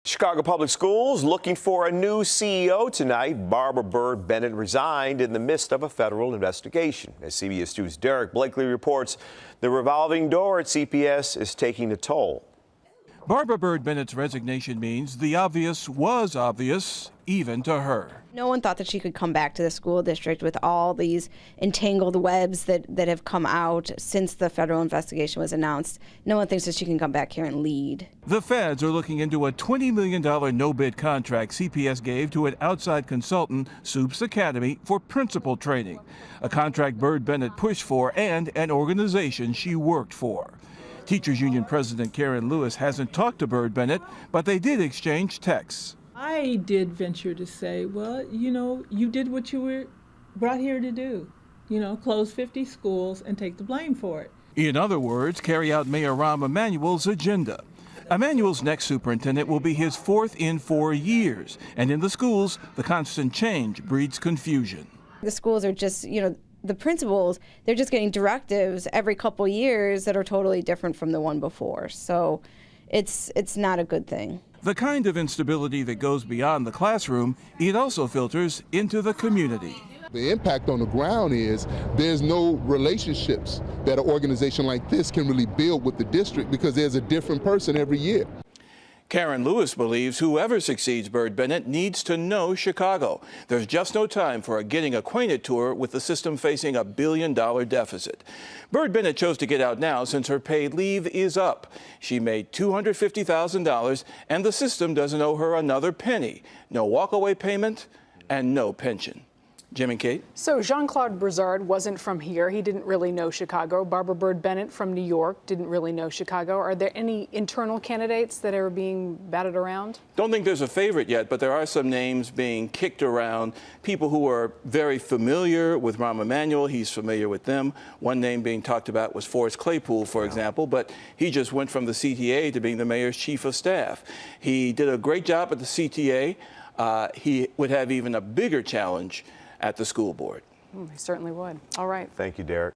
Chicago Public Schools looking for a new CEO tonight. Byrd Bennett resigned in the midst of a federal investigation. As CBS 2's Derrick Blakely reports, the revolving door at CPS is taking a toll. Byrd Bennett's resignation means the obvious was obvious, even to her. No one thought that she could come back to the school district with all these entangled webs that have come out since the federal investigation was announced. No one thinks that she can come back here and lead. The feds are looking into a $20 million no-bid contract CPS gave to an outside consultant, Soups Academy, for principal training, a contract Byrd Bennett pushed for and an organization she worked for. Teachers Union President Karen Lewis hasn't talked to Byrd Bennett, but they did exchange texts. I did venture to say, well, you did what you were brought here to do. Close 50 schools and take the blame for it. In other words, carry out Mayor Rahm Emanuel's agenda. Emanuel's next superintendent will be his fourth in 4 years. And in the schools, the constant change breeds confusion. The schools are just, the principals, they're just getting directives every couple years that are totally different from the one before. So it's not a good thing. The kind of instability that goes beyond the classroom, it also filters into the community. The impact on the ground is there's no relationships that an organization like this can really build with the district because there's a different person every year. Karen Lewis believes whoever succeeds Byrd Bennett needs to know Chicago. There's just no time for a getting acquainted tour with the system facing $1 billion deficit. Byrd Bennett chose to get out now since her paid leave is up. She made $250,000 and the system doesn't owe her another penny. No walkaway payment and no pension. Jim and Kate. So Jean-Claude Brizard wasn't from here. He didn't really know Chicago. Byrd Bennett from New York didn't really know Chicago. Are there any internal candidates that are being batted around? Don't think there's a favorite yet, but there are some names being kicked around. People who are very familiar with Rahm Emanuel. He's familiar with them. One name being talked about was Forrest Claypool, for example, but he just went from the CTA to being the mayor's chief of staff. He did a great job at the CTA. He would have even a bigger challenge at the school board. He certainly would. All right. Thank you, Derrick.